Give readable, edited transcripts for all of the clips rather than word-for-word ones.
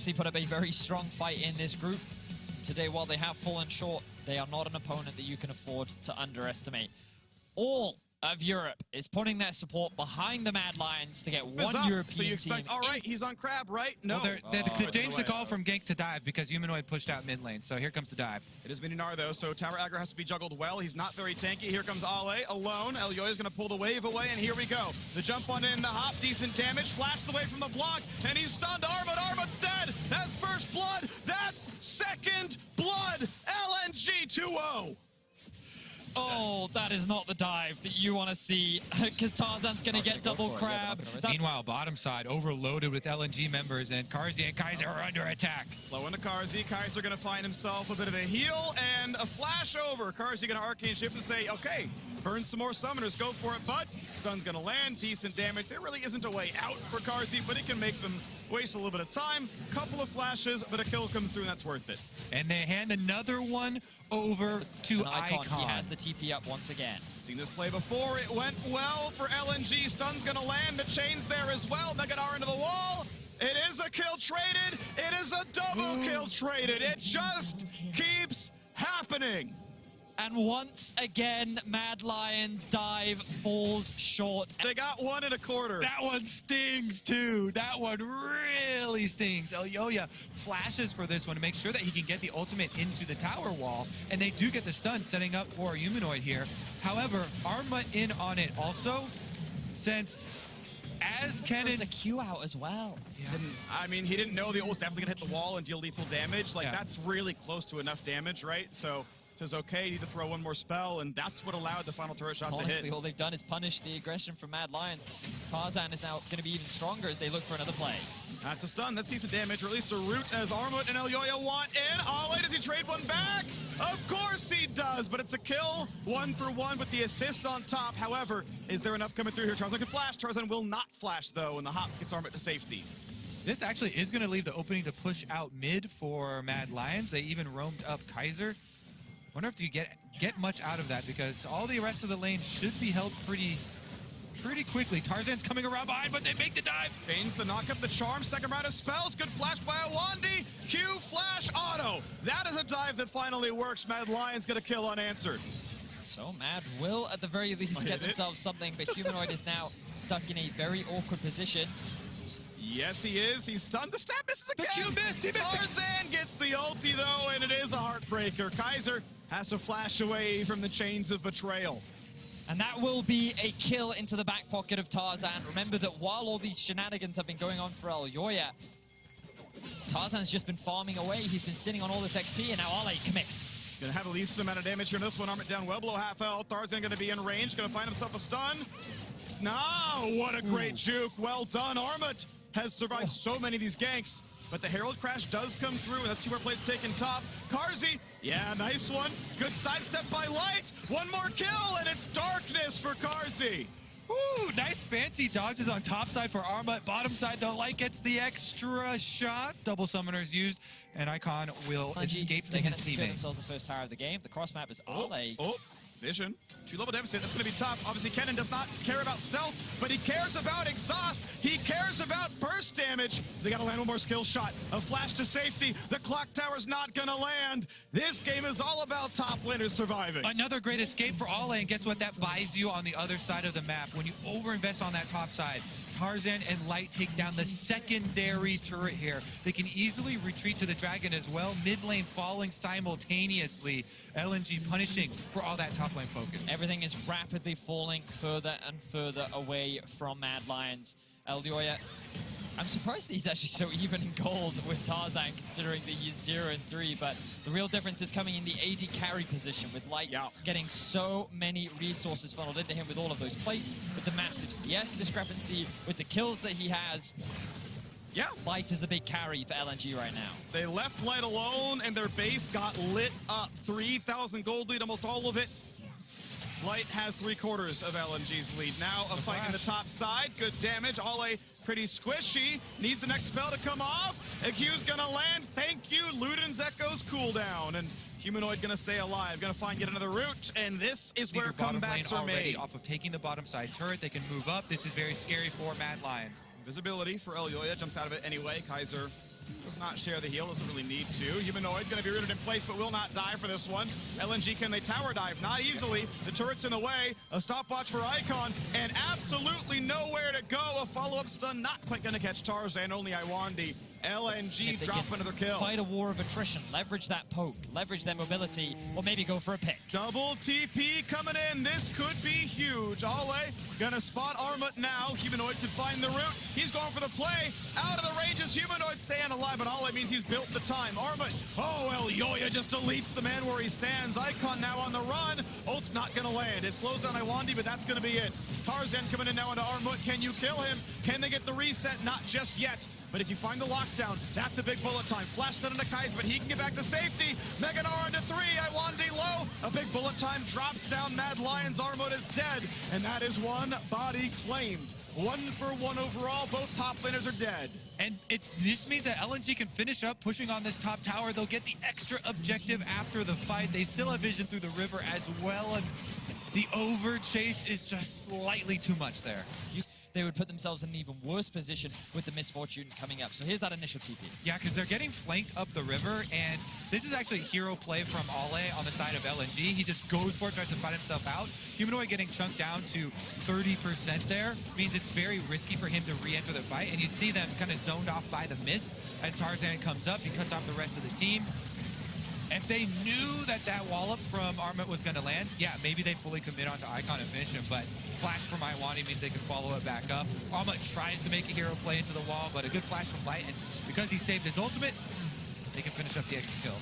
actually put up a very strong fight in this group today. While they have fallen short, they are not an opponent that you can afford to underestimate. All of Europe is putting their support behind the Mad Lions to get one European so you expect, team. all right, he's on Crab, right? No. Well, they changed the call from gank to dive because Humanoid pushed out mid lane, so here comes the dive. It is Gnar though, so tower aggro has to be juggled well. He's not very tanky. Here comes Ale alone. Elyoya is going to pull the wave away, and here we go. The jump on in, the hop, decent damage. Flashed away from the block, and he's stunned. Armut, Armut's dead. That's first blood. That's second blood. LNG 2-0. Oh, that is not the dive that you want to see, because Tarzan's going to get double crab. Meanwhile, bottom side overloaded with LNG members, and Carzzy and Kaiser are under attack. Low into Carzzy. Kaiser going to find himself a bit of a heal and a flash over. Carzzy going to arcane shift and say, okay, burn some more summoners, go for it, bud. Stun's going to land, decent damage. There really isn't a way out for Carzzy, but it can make them waste a little bit of time. Couple of flashes, but a kill comes through, and that's worth it. And they hand another one over to Icon. He has the TP up once again. Seen this play before. It went well for LNG. Stun's going to land. The chain's there as well. Gnar into the wall. It is a kill traded. It is a double kill traded. It just keeps happening. And once again, Mad Lions dive falls short. They got 1 1/4. That one stings too. That one really stings. Elyoya flashes for this one to make sure that he can get the ultimate into the tower wall. And they do get the stun, setting up for Humanoid here. However, Armut in on it also, since as Kennen... There's a Q out as well. Yeah. I mean, he didn't know the ult was definitely going to hit the wall and deal lethal damage. Like, that's really close to enough damage, right? So... says, okay, you need to throw one more spell, and that's what allowed the final turret shot to hit. Honestly, all they've done is punish the aggression from Mad Lions. Tarzan is now going to be even stronger as they look for another play. That's a stun. That's decent damage. Released a root as Armut and Elyoya want in. Ale, does he trade one back? Of course he does, but it's a kill. 1 for 1 with the assist on top. However, is there enough coming through here? Tarzan can flash. Tarzan will not flash, though, and the hop gets Armut to safety. This actually is going to leave the opening to push out mid for Mad Lions. They even roamed up Kaiser. Wonder if you get much out of that, because all the rest of the lane should be held pretty quickly. Tarzan's coming around behind, but they make the dive. Chains the knock up the charm. Second round of spells. Good flash by Iwandy. Q flash auto. That is a dive that finally works. Mad Lions get a kill unanswered. So Mad will at the very least get themselves something, but Humanoid is now stuck in a very awkward position. Yes, he is. He's stunned. The stab misses again. He missed. Tarzan gets the ulti, though, and it is a heartbreaker. Kaiser has to flash away from the chains of betrayal. And that will be a kill into the back pocket of Tarzan. Remember that while all these shenanigans have been going on for Elyoya, Tarzan's just been farming away. He's been sitting on all this XP, and now Ale commits. Gonna have the least amount of damage here in this one. Armut down well below half health. Tarzan gonna be in range. Gonna find himself a stun. No, what a great juke. Well done. Armut has survived so many of these ganks, but the Herald Crash does come through, and that's 2 more plays taken top. Carzzy, yeah, nice one. Good sidestep by Light. One more kill, and it's darkness for Carzzy. Ooh, nice fancy dodges on top side for Armut. Bottom side, though, Light gets the extra shot. Double summoners used, and Icon will escape to his teammates. Themselves the first tower of the game. The cross map is Ale. Vision. 2-level deficit. That's going to be tough. Obviously, Kennen does not care about stealth, but he cares about exhaust. He cares about burst damage. They got to land one more skill shot. A flash to safety. The clock tower's not going to land. This game is all about top laners surviving. Another great escape for Ale, and guess what? That buys you on the other side of the map. When you overinvest on that top side, Tarzan and Light take down the secondary turret here. They can easily retreat to the dragon as well. Mid lane falling simultaneously. LNG punishing for all that top lane focus. Everything is rapidly falling further and further away from Mad Lions. Elyoya, I'm surprised that he's actually so even in gold with Tarzan, considering that he's 0 and 3, but the real difference is coming in the AD carry position, with Light getting so many resources funneled into him with all of those plates, with the massive CS discrepancy, with the kills that he has. Yeah. Light is the big carry for LNG right now. They left Light alone, and their base got lit up. 3,000 gold lead, almost all of it. Light has 3/4 of LNG's lead. Now a fight in the top side. Good damage. Ale pretty squishy. Needs the next spell to come off. Q's gonna land. Thank you. Luden's Echo's cooldown. And Humanoid gonna stay alive. Gonna find yet another route. And this is where comebacks are made. Off of taking the bottom side turret, they can move up. This is very scary for Mad Lions. Visibility for Elyoya. Jumps out of it anyway. Kaiser Does not share the heal, doesn't really need to. Humanoid gonna be rooted in place, but will not die for this one. LNG, can they tower dive? Not easily. The turret's in the way. A stopwatch for Icon, and absolutely nowhere to go. A follow-up stun, not quite gonna catch Tarzan, only Iwandy. LNG drop another kill. Fight a war of attrition, leverage that poke, leverage their mobility, or maybe go for a pick. Double TP coming in. This could be huge. Ale gonna spot Armut now. Humanoid can find the route. He's going for the play. Out of the ranges. Humanoid staying alive, but Ale means he's built the time. Armut, oh, Elyoya just deletes the man where he stands. Icon now on the run. Ult's not gonna land. It slows down Iwandy, but that's gonna be it. Tarzan coming in now into Armut. Can you kill him? Can they get the reset? Not just yet. But if you find the lockdown, that's a big bullet time. Flash stun into Kaiser, but he can get back to safety. Gnar into 3, Iwandy low. A big bullet time drops down Mad Lions. Armut is dead, and that is one body claimed. 1-for-1 overall, both top laners are dead. And this means that LNG can finish up pushing on this top tower. They'll get the extra objective after the fight. They still have vision through the river as well, and the over chase is just slightly too much there. They would put themselves in an even worse position with the misfortune coming up. So here's that initial TP. Yeah, because they're getting flanked up the river, and this is actually hero play from Ale on the side of LNG. He just goes for it, tries to find himself out. Humanoid getting chunked down to 30% there means it's very risky for him to re-enter the fight, and you see them kind of zoned off by the mist as Tarzan comes up. He cuts off the rest of the team. If they knew that that wallop from Armut was going to land, yeah, maybe they fully commit onto Icon and finish him, but flash from Iwandy means they can follow it back up. Armut tries to make a hero play into the wall, but a good flash from Light, and because he saved his ultimate, they can finish up the extra kill.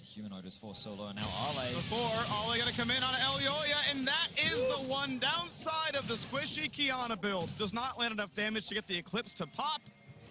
Humanoid was forced solo, and now Ale. Before, Ale gonna come in on Elyoya, and that is the one downside of the squishy Qiyana build. Does not land enough damage to get the Eclipse to pop,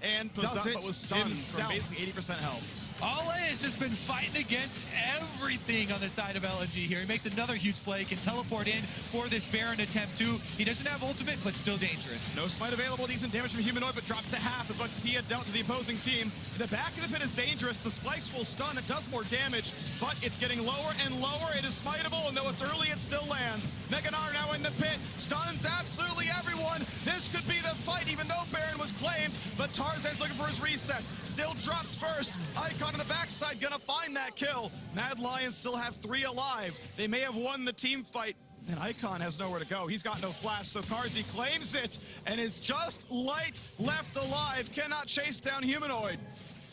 and does it was stunned from basically 80% health. Ale has just been fighting against everything on the side of LNG here. He makes another huge play, can teleport in for this Baron attempt too. He doesn't have ultimate, but still dangerous. No smite available, decent damage from Humanoid, but drops to half as much as he had dealt to the opposing team. The back of the pit is dangerous. The spikes will stun. It does more damage, but it's getting lower and lower. It is smiteable, and though it's early, it still lands. Gnar now in the pit, stuns absolutely everyone. This could be the fight, even though Baron was claimed, but Tarzan's looking for his resets. Still drops first. Icon on the backside gonna find that kill. Mad Lions still have 3 alive. They may have won the team fight, and Icon has nowhere to go. He's got no flash, so Carzzy claims it, and it's just Light left alive. Cannot chase down Humanoid.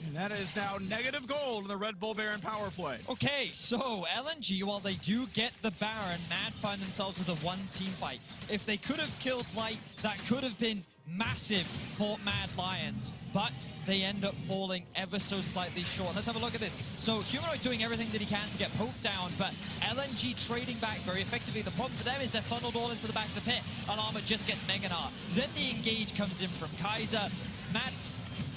And that is now negative gold in the Red Bull Baron power play. Okay, so LNG, while they do get the Baron, Mad find themselves with a one-team fight. If they could have killed Light, that could have been massive for Mad Lions, but they end up falling ever so slightly short. Let's have a look at this. So Humanoid doing everything that he can to get poked down, but LNG trading back very effectively. The problem for them is they're funneled all into the back of the pit, and Armut just gets Gnar. Then the engage comes in from Kaiser. Mad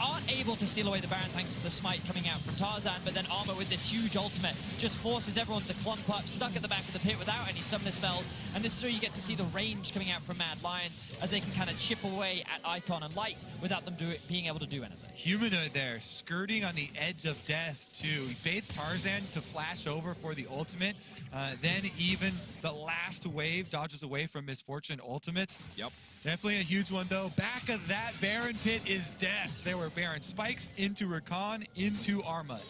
aren't able to steal away the Baron thanks to the smite coming out from Tarzan, but then Armut with this huge ultimate just forces everyone to clump up, stuck at the back of the pit without any summoner spells, and this is where you get to see the range coming out from Mad Lions as they can kind of chip away at Icon and Light without them being able to do anything. Humanoid there, skirting on the edge of death too. He baits Tarzan to flash over for the ultimate, then even the last wave dodges away from Misfortune ultimate. Yep. Definitely a huge one though. Back of that Baron pit is death. There were Baron spikes into Rakan, into Armut.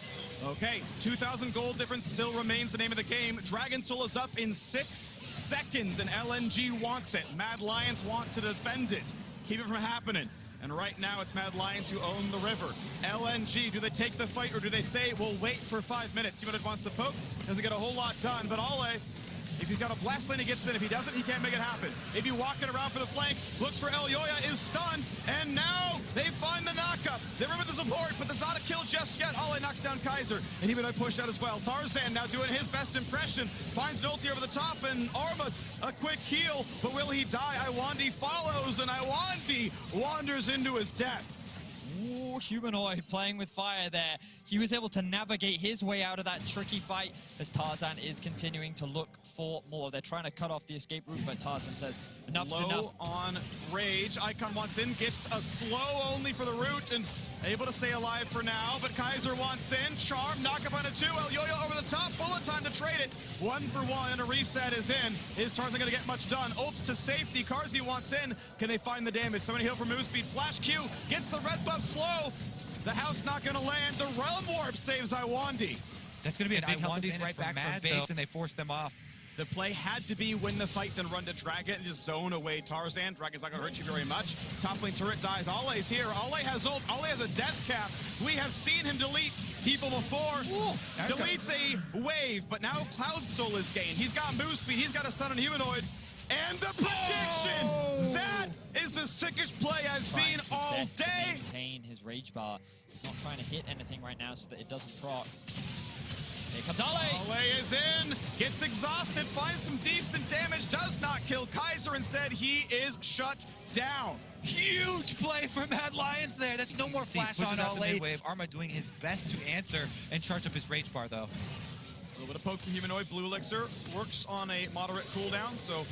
Okay, 2,000 gold difference still remains the name of the game. Dragon Soul is up in 6 seconds, and LNG wants it. Mad Lions want to defend it, keep it from happening. And right now, it's Mad Lions who own the river. LNG, do they take the fight, or do they say, we'll wait for 5 minutes? Humanoid wants to poke, doesn't get a whole lot done, but Ale, if he's got a blast lane, he gets in. If he doesn't, he can't make it happen. Maybe walking around for the flank, looks for Elyoya, is stunned, and now they find the knockup. They remember the support, but there's not a kill just yet. Ale knocks down Kaiser, and he would pushed out as well. Tarzan now doing his best impression, finds an ulti over the top, and Armut, a quick heal, but will he die? Iwandy follows, and Iwandy wanders into his death. Ooh, Humanoid playing with fire there. He was able to navigate his way out of that tricky fight as Tarzan is continuing to look for more. They're trying to cut off the escape route, but Tarzan says enough's enough. Low on Rage. Icon wants in, gets a slow only for the route, and able to stay alive for now, but Kaiser wants in. Charm, knock up on a 2. Elyoya over the top. Bullet time to trade it. 1-for-1, and a reset is in. Is Tarzan going to get much done? Ults to safety. Carzzy wants in. Can they find the damage? Somebody heal for move speed. Flash Q gets the red buff slow. The house not gonna land. The Realm Warp saves Iwandy. That's going to be a big health Iwandy's advantage right back Mad, from base, though. and they forced them off. The play had to be win the fight, then run to Dragon and just zone away Tarzan. Dragon's not gonna hurt you very much. Top lane turret dies. Ole's here. Ole has ult. Ole has a death cap. We have seen him delete people before. Ooh, Deletes a wave, but now Cloud Soul is gained. He's got move speed. He's got a stun on Humanoid. And the prediction! That is the sickest play I've seen all day. To maintain his rage bar. He's not trying to hit anything right now so that it doesn't proc. Here comes Ole! Ole is in, gets exhausted, finds some decent damage, does not kill Kaiser. Instead, he is shut down. Huge play for Mad Lions there. That's no more flash on All Ole. wave. Armut doing his best to answer and charge up his rage bar, though. A little bit of poke from Humanoid. Blue Elixir works on a moderate cooldown, so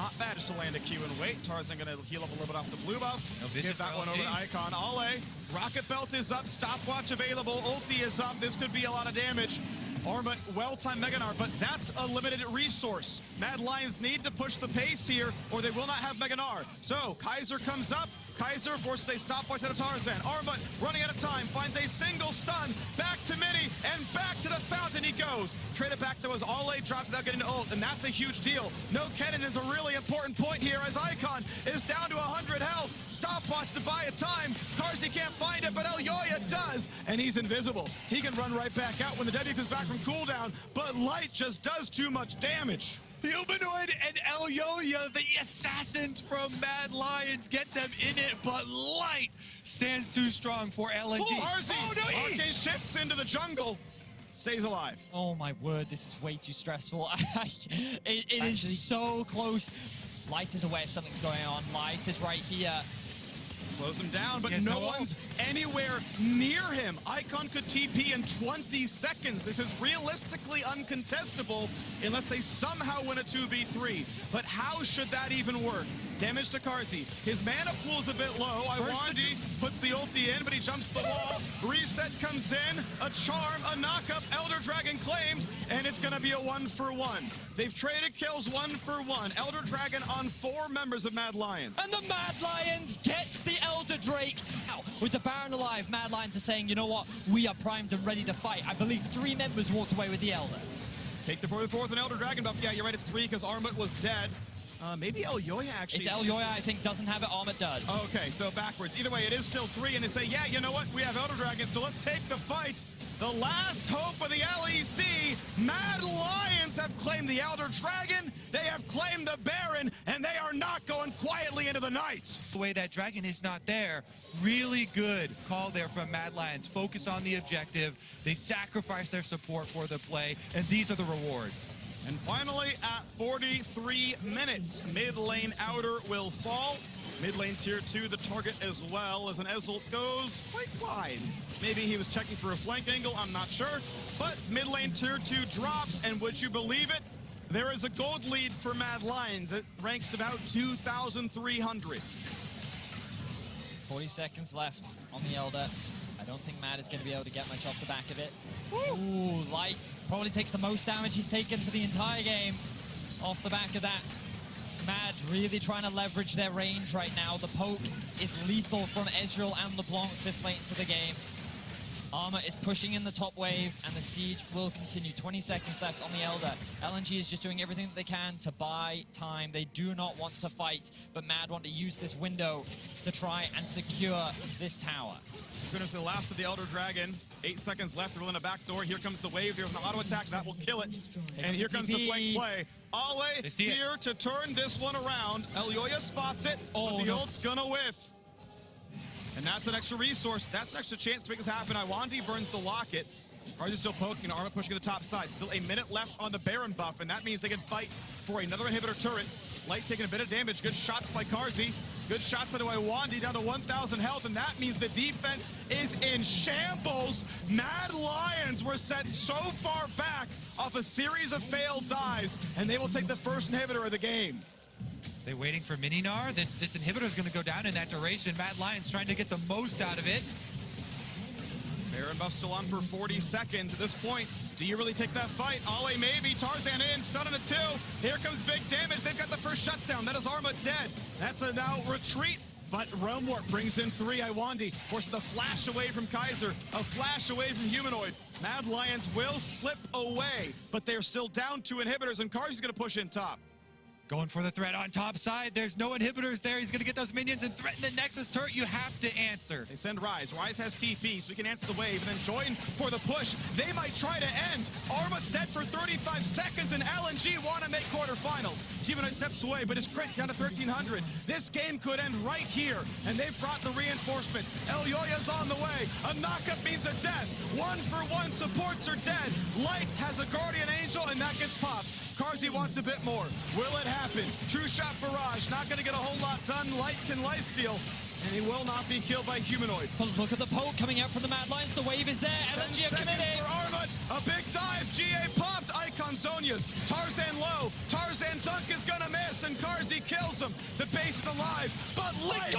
not bad just to land a Q and wait. Tarzan gonna heal up a little bit off the blue buff. No vision Give that for one over to LNG. Icon. Ole, Rocket Belt is up, stopwatch available, ulti is up. This could be a lot of damage. Armut, well-timed Mega Gnar, but that's a limited resource. Mad Lions need to push the pace here, or they will not have Mega Gnar. So, Kaiser comes up. Kaiser forces a stopwatch out of Tarzan. Armut, running out of time, finds a single stun. Back to Mini, and back to the fountain he goes. Trade it back, though, as Ole dropped without getting to ult, and that's a huge deal. No Kennen is a really important point here, as Icon is down to 100 health. Stopwatch to buy a time. Carzzy can't find it, but Elyoya does, and he's invisible. He can run right back out when the W comes back from cooldown, but Light just does too much damage. Humanoid and Elyoya, the assassins from Mad Lions, get them in it, but Light stands too strong for LNG. Carzzy, Oh, no, Arcane shifts into the jungle, stays alive. Oh my word, this is way too stressful. it is so close. Light is aware something's going on. Light is right here. Slows him down, but He has no no one's anywhere near him. Icon could TP in 20 seconds. This is realistically uncontestable unless they somehow win a 2v3. But how should that even work? Damage to Carzzy. His mana pool's a bit low. Iwandy puts the ulti in, but he jumps the wall. Reset comes in. A charm, a knockup. Elder Dragon claimed, and it's gonna be a 1-for-1. They've traded kills 1-for-1. Elder Dragon on 4 members of Mad Lions. And the Mad Lions gets the Elder Drake. Now, with the Baron alive, Mad Lions are saying, you know what? We are primed and ready to fight. I believe 3 members walked away with the Elder. Take the 4th and Elder Dragon buff. Yeah, you're right, it's 3 because Armut was dead. Maybe Elyoya actually. It's Elyoya, I think, doesn't have it. Armut does. Okay, so backwards. Either way, it is still 3, and they say, yeah, you know what? We have Elder Dragon, so let's take the fight. The last hope of the LEC. Mad Lions have claimed the Elder Dragon. They have claimed the Baron, and they are not going quietly into the night. The way that Dragon is not there, really good call there from Mad Lions. Focus on the objective. They sacrifice their support for the play, and these are the rewards. And finally, at 43 minutes, mid lane outer will fall. Mid lane tier 2, the target as well, as an Ezreal goes quite wide. Maybe he was checking for a flank angle, I'm not sure. But mid lane tier 2 drops, and would you believe it? There is a gold lead for Mad Lions. It ranks about 2,300. 40 seconds left on the Elder. I don't think Mad is going to be able to get much off the back of it. Ooh, Light probably takes the most damage he's taken for the entire game off the back of that. Mad really trying to leverage their range right now. The poke is lethal from Ezreal and Leblanc this late into the game. Armut is pushing in the top wave, and the siege will continue. 20 seconds left on the Elder. LNG is just doing everything that they can to buy time. They do not want to fight, but Mad want to use this window to try and secure this tower. Finish the last of the Elder Dragon. 8 seconds left. They're in the back door. Here comes the wave. There's an auto attack that will kill it. And here comes the flank play. Ale here to turn this one around. Elyoya spots it, but the ult's gonna whiff. And that's an extra resource. That's an extra chance to make this happen. Iwandy burns the locket. Carzzy's still poking. Armut pushing to the top side. Still a minute left on the Baron buff, and that means they can fight for another inhibitor turret. Light taking a bit of damage. Good shots by Carzzy. Good shots into Iwandy down to 1,000 health, and that means the defense is in shambles. Mad Lions were set so far back off a series of failed dives, and they will take the first inhibitor of the game. They're waiting for Mini Gnar. This inhibitor is going to go down in that duration. Mad Lions trying to get the most out of it. Baron buff still on for 40 seconds. At this point, do you really take that fight? Ale maybe. Tarzan in, stun on a 2. Here comes big damage. They've got the first shutdown. That is Armut dead. That's a now retreat But Realm Warp brings in 3. Iwandy forces the flash away from Kaiser, a flash away from Humanoid. Mad Lions will slip away, but they're still down 2 inhibitors, and Carzzy's gonna push in top. Going for the threat on top side. There's no inhibitors there. He's going to get those minions and threaten the Nexus turret. You have to answer. They send Ryze. Ryze has TP, so he can answer the wave and then join for the push. They might try to end. Armut's dead for 35 seconds, and LNG want to make quarterfinals. Humanoid steps away, but his crit down to 1,300. This game could end right here, and they've brought the reinforcements. Elyoya's on the way. A knockup means a death. 1-for-1 supports are dead. Light has a Guardian Angel, and that gets popped. Carzzy wants a bit more. Will it happen? True shot barrage. Not going to get a whole lot done. Light can lifesteal, and he will not be killed by Humanoid. But look at the poke coming out from the Mad Lions. The wave is there. LNG are committing. For Armut. A big dive. GA popped. Icon Zonia's. Tarzan low. Tarzan dunk is going to miss, and Carzzy kills him. The base is alive, but Light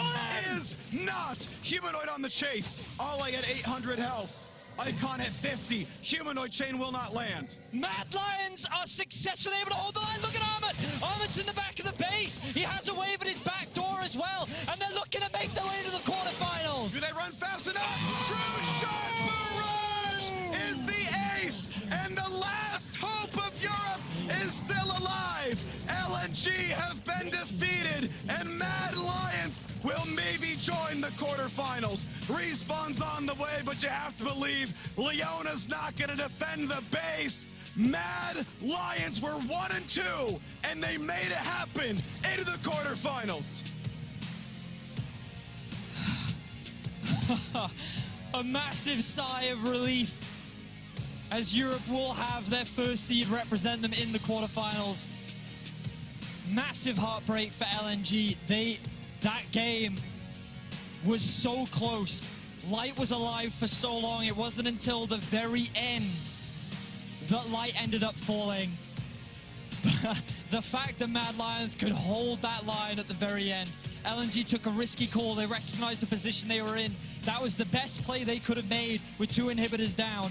is not. Humanoid on the chase. Ollie at 800 health. Icon at 50. Humanoid chain will not land. Mad Lions are successfully able to hold the line. Look at Armut. Armut's in the back of the base. He has a wave at his back door as well. And they're looking to make their way to the quarterfinals. Do they run fast enough? True shot barrage is the ace. And the last hope of Europe is still alive. LNG have been defeated. And Mad Lions will maybe join the quarterfinals. Respawn's on the way, but you have to believe Leona's not going to defend the base. Mad Lions were 1-2, and they made it happen into the quarterfinals. A massive sigh of relief as Europe will have their first seed represent them in the quarterfinals. Massive heartbreak for LNG. That game was so close. Light was alive for so long. It wasn't until the very end that Light ended up falling. The fact that Mad Lions could hold that line at the very end. LNG took a risky call. They recognized the position they were in. That was the best play they could have made with 2 inhibitors down.